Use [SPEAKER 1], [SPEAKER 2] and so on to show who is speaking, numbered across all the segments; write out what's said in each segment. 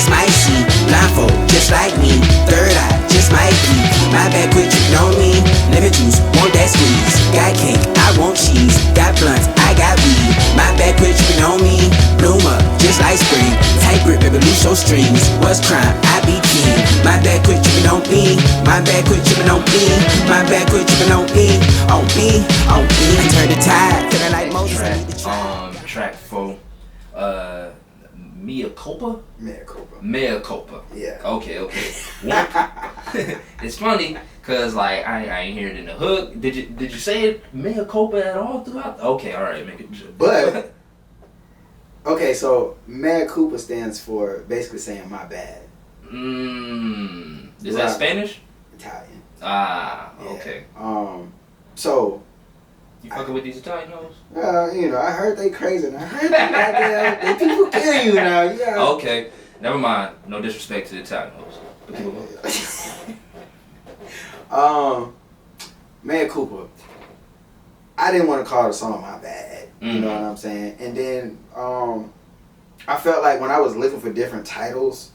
[SPEAKER 1] just might see. Blindfold, just like me. Third eye, just might be. My bad, quit tripping on me. Lemon juice, want that squeeze. Got cake, I want cheese. Got blunts, I got weed. My bad, quit tripping on me. Bloom up, just like spring. Tight grip, baby, loose your strings. What's crime? I be king. My bad, quit tripping on me. My bad, quit tripping on me. My bad, quit tripping on me. On me, on me. I turn the tide, feeling like Moses. I need to try.
[SPEAKER 2] Track 4. Mea culpa?
[SPEAKER 3] Mea culpa.
[SPEAKER 2] Mea culpa.
[SPEAKER 3] Yeah.
[SPEAKER 2] Okay. It's funny cause like I ain't hear it in the hook. Did you say it mea culpa at all throughout? Okay, all right, make it.
[SPEAKER 3] But okay, so mea culpa stands for basically saying my bad.
[SPEAKER 2] Is that Spanish?
[SPEAKER 3] Italian.
[SPEAKER 2] Ah,
[SPEAKER 3] Yeah.
[SPEAKER 2] okay.
[SPEAKER 3] So.
[SPEAKER 2] You fucking with these Italian hoes?
[SPEAKER 3] I heard they crazy. And I heard they people kill you now. Yeah.
[SPEAKER 2] Okay, never mind. No disrespect to the Italian hoes.
[SPEAKER 3] Mea culpa. I didn't want to call the song my bad. You know what I'm saying? And then I felt like when I was looking for different titles,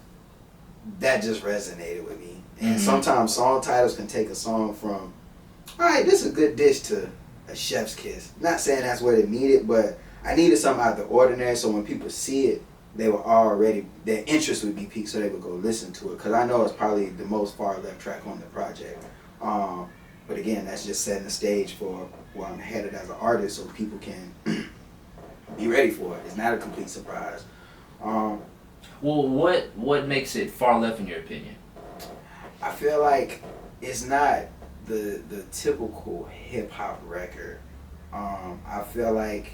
[SPEAKER 3] that just resonated with me. And sometimes song titles can take a song from, all right, this is a good dish to a chef's kiss. Not saying that's what it needed, but I needed something out of the ordinary so when people see it, they were already, their interest would be piqued so they would go listen to it. Because I know it's probably the most far left track on the project. But again, that's just setting the stage for where I'm headed as an artist so people can be ready for it. It's not a complete surprise.
[SPEAKER 2] Well, what makes it far left in your opinion?
[SPEAKER 3] I feel like it's not the typical hip hop record. I feel like,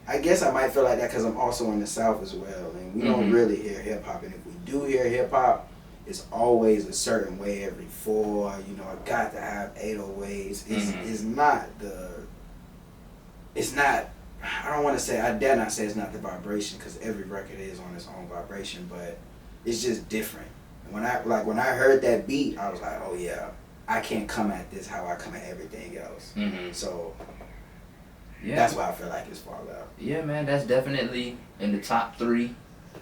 [SPEAKER 3] I guess I might feel like that because I'm also in the South as well, and we don't really hear hip hop. And if we do hear hip hop, it's always a certain way every 4. I got to have 808s. It's not the. It's not. I don't want to say. I dare not say it's not the vibration because every record is on its own vibration, but it's just different. And when I heard that beat, I was like, oh yeah. I can't come at this how I come at everything else. So that's why I feel like it's far left.
[SPEAKER 2] Yeah, man, that's definitely in the top 3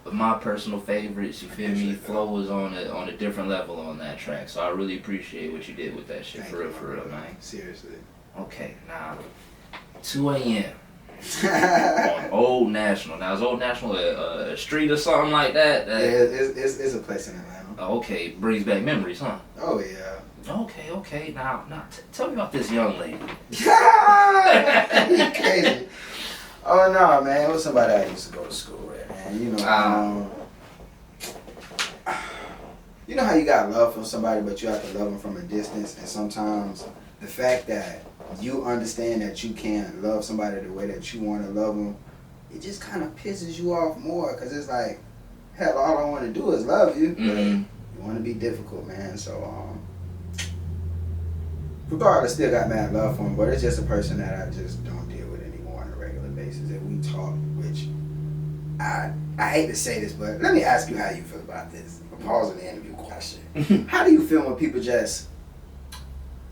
[SPEAKER 2] of my personal favorites. You feel me? Flow was on a different level on that track, so I really appreciate what you did with that shit. For real, man.
[SPEAKER 3] Seriously.
[SPEAKER 2] Okay, now 2 a.m. on Old National. Now is Old National a street or something like that?
[SPEAKER 3] Yeah, it's a place in Atlanta.
[SPEAKER 2] Okay, brings back memories, huh?
[SPEAKER 3] Oh yeah.
[SPEAKER 2] Okay. Now, tell me about this young lady.
[SPEAKER 3] You crazy. Oh no, man. It was somebody I used to go to school with, man. You know how you got love for somebody, but you have to love them from a distance, and sometimes the fact that you understand that you can't love somebody the way that you want to love them, it just kind of pisses you off more, because it's like, hell, all I want to do is love you, but you want to be difficult, man. So, regardless, still got mad love for him, but it's just a person that I just don't deal with anymore on a regular basis. And we talk, which I hate to say this, but let me ask you how you feel about this. I'm pausing the interview question. How do you feel when people just,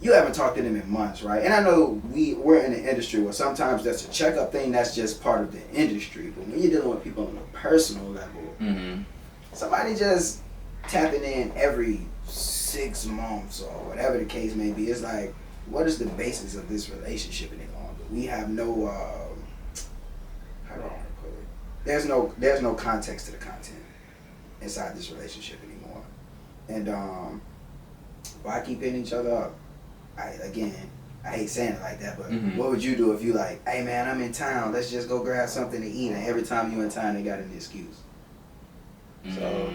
[SPEAKER 3] you haven't talked to them in months, right? And I know we're in an industry where sometimes that's a checkup thing, that's just part of the industry. But when you're dealing with people on a personal level, somebody just tapping in every 6 months or whatever the case may be, it's like, what is the basis of this relationship any longer? We have no, how do I want to put it? There's no context to the content inside this relationship anymore. And why keep hitting each other up? I hate saying it like that, but what would you do if you like, hey man, I'm in town, let's just go grab something to eat, and every time you in town they got an excuse. So,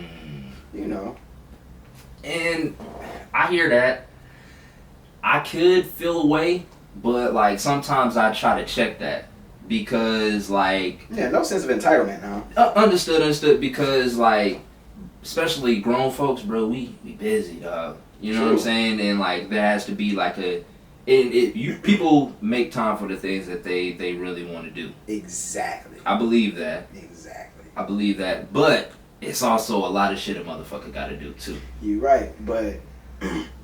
[SPEAKER 2] And I hear that. I could feel away, but like sometimes I try to check that because like
[SPEAKER 3] no sense of entitlement now.
[SPEAKER 2] Understood because like especially grown folks, bro, we busy, dog. You know what I'm saying? And like there has to be like people make time for the things that they really want to do.
[SPEAKER 3] Exactly.
[SPEAKER 2] I believe that.
[SPEAKER 3] Exactly.
[SPEAKER 2] I believe that, but it's also a lot of shit a motherfucker gotta do too.
[SPEAKER 3] You're right, but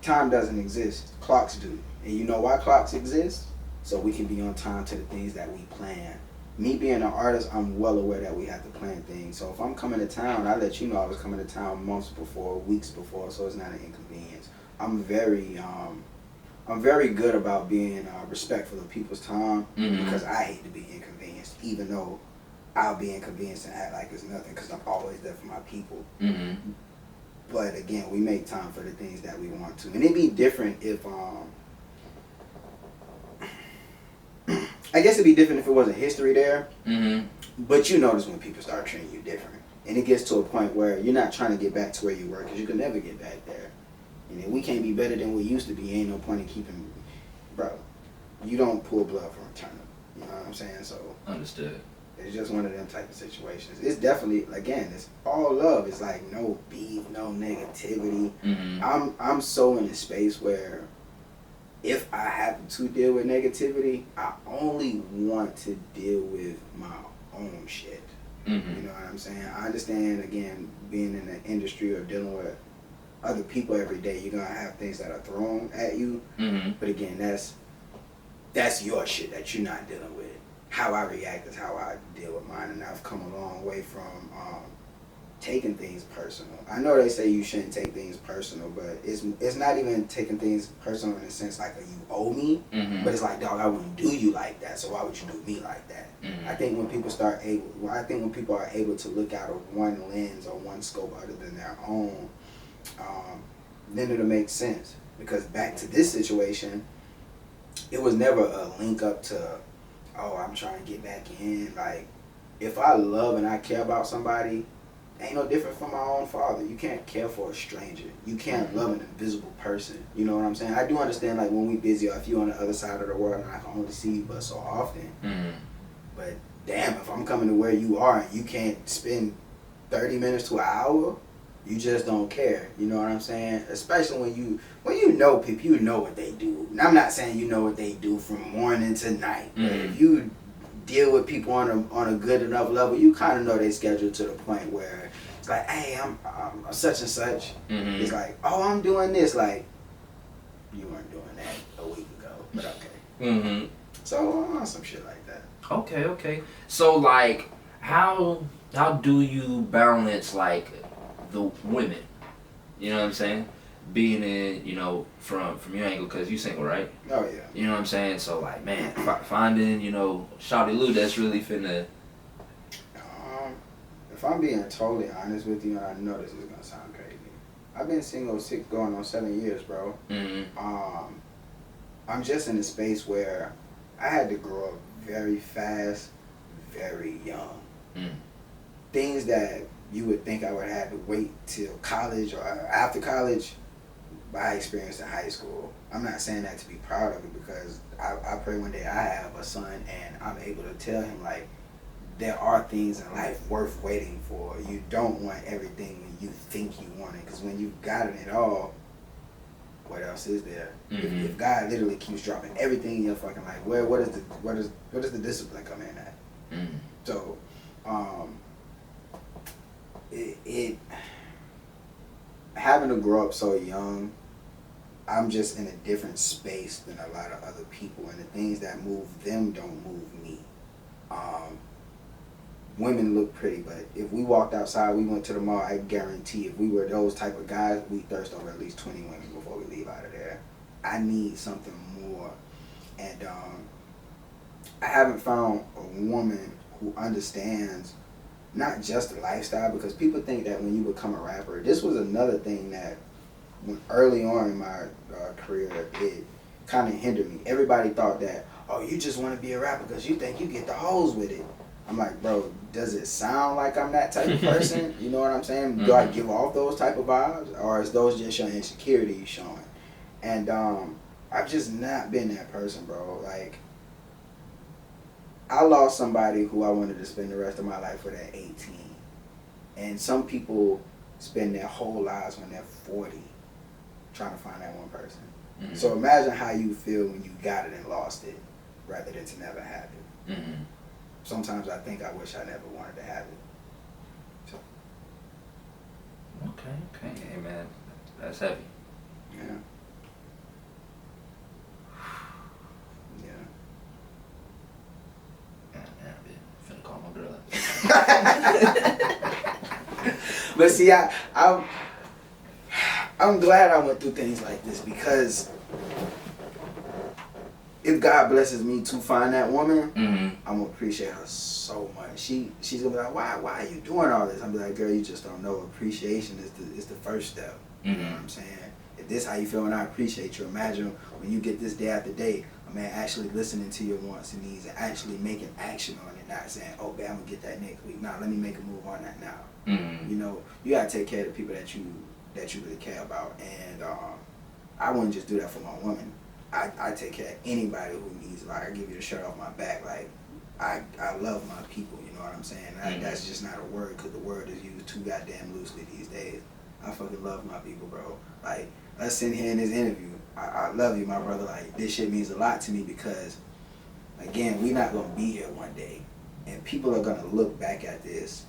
[SPEAKER 3] time doesn't exist. Clocks do. And you know why clocks exist? So we can be on time to the things that we plan me being an artist, I'm well aware that we have to plan things. So if I'm coming to town, I let you know I was coming to town months before, weeks before, so it's not an inconvenience. I'm very good about being respectful of people's time because I hate to be inconvenienced, even though I'll be inconvenienced and act like it's nothing because I'm always there for my people. But again, we make time for the things that we want to, and it'd be different if I guess it'd be different if it wasn't history there. But you notice when people start treating you different, and it gets to a point where you're not trying to get back to where you were because you can never get back there. And if we can't be better than we used to be, ain't no point in keeping, bro. You don't pull blood from a turnip. You know what I'm saying? So
[SPEAKER 2] understood.
[SPEAKER 3] It's just one of them type of situations. It's definitely, again, it's all love. It's like no beef, no negativity. I'm so in a space where if I happen to deal with negativity, I only want to deal with my own shit. You know what I'm saying? I understand, again, being in the industry or dealing with other people every day, you're gonna have things that are thrown at you. But again, that's your shit that you're not dealing with. How I react is how I deal with mine, and I've come a long way from taking things personal. I know they say you shouldn't take things personal, but it's not even taking things personal in the sense like you owe me, but it's like, dog, I wouldn't do you like that, so why would you do me like that? I think when people when people are able to look out of one lens or one scope other than their own, then it'll make sense. Because back to this situation, it was never a link up to, oh, I'm trying to get back in. Like, if I love and I care about somebody, ain't no different from my own father. You can't care for a stranger. You can't love an invisible person. You know what I'm saying? I do understand, like, when we busy, or if you on the other side of the world and I can only see you but so often. But damn, if I'm coming to where you are and you can't spend 30 minutes to an hour, you just don't care. You know what I'm saying? Especially when you know people, you know what they do. And I'm not saying you know what they do from morning to night. But if you deal with people on a good enough level, you kind of know they schedule to the point where it's like, hey, I'm such and such. It's like, oh, I'm doing this. Like, you weren't doing that a week ago, but okay. So some shit like that.
[SPEAKER 2] Okay. So like, how do you balance like the women? You know what I'm saying? Being in, you know, from your angle, because you single, right?
[SPEAKER 3] Oh yeah.
[SPEAKER 2] You know what I'm saying? So like, man, finding, you know, Shawty Lou that's really finna.
[SPEAKER 3] If I'm being totally honest with you, and I know this is gonna sound crazy, I've been single going on 7 years, bro. I'm just in a space where I had to grow up very fast, very young. Things that you would think I would have to wait till college or after college, I experienced in high school. I'm not saying that to be proud of it, because I pray one day I have a son and I'm able to tell him, like, there are things in life worth waiting for. You don't want everything when you think you want it, because when you've gotten it all, what else is there? If God literally keeps dropping everything in your fucking life, what does the discipline come in at? So, it having to grow up so young, I'm just in a different space than a lot of other people, and the things that move them don't move me. Women look pretty, but if we walked outside, we went to the mall, I guarantee if we were those type of guys, we thirst over at least 20 women before we leave out of there. I need something more. And I haven't found a woman who understands not just the lifestyle, because people think that when you become a rapper, this was another thing that when early on in my career, it kind of hindered me. Everybody thought that, oh, you just want to be a rapper because you think you get the hoes with it. I'm like, bro, does it sound like I'm that type of person? You know what I'm saying? Do I give off those type of vibes, or is those just your insecurities showing? And I've just not been that person, bro. Like, I lost somebody who I wanted to spend the rest of my life with at 18. And some people spend their whole lives when they're 40 trying to find that one person. So imagine how you feel when you got it and lost it, rather than to never have it. Sometimes I think I wish I never wanted to have it. So.
[SPEAKER 2] Okay. Hey, man, that's heavy.
[SPEAKER 3] Yeah. But see, I'm glad I went through things like this, because if God blesses me to find that woman, I'm gonna appreciate her so much. She's gonna be like, why are you doing all this? I'm gonna be like, girl, you just don't know. Appreciation is the first step. You know what I'm saying? If this how you feel when I appreciate you, imagine when you get this day after day, a man actually listening to your wants and needs and actually making action on it, not saying, oh, babe, I'm gonna get that next week. Nah, let me make a move on that now. You know, you gotta take care of the people that you really care about, and I wouldn't just do that for my woman. I take care of anybody who needs, like, I give you the shirt off my back. Like, I love my people, you know what I'm saying? That's just not a word, because the word is used too goddamn loosely these days. I fucking love my people, bro. Like, us sitting here in this interview, I love you, my brother. Like, this shit means a lot to me, because, again, we not gonna be here one day, and people are gonna look back at this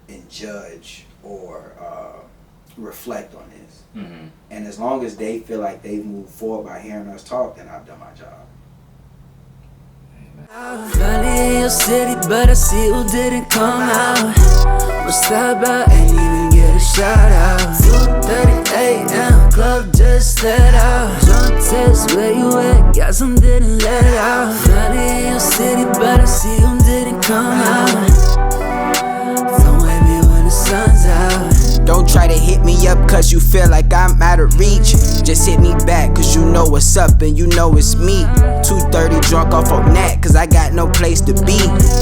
[SPEAKER 3] and judge or reflect on this. And as long as they feel like they've moved forward by hearing us talk, then I've done my job.
[SPEAKER 4] Finally in your city, but I see who didn't come out. What's that about? Ain't even get a shout out. 2:30 a.m. club just let out. Drunk test, where you at? Got some didn't let out. Finally in your city, but I see who didn't come out. Don't wait me when the sun's out.
[SPEAKER 1] Don't try to hit me up cause you feel like I'm out of reach. Just hit me back cause you know what's up and you know it's me. 2:30 drunk off of Nat cause I got no place to be.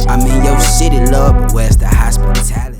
[SPEAKER 1] I'm in your city, love, but where's the hospitality?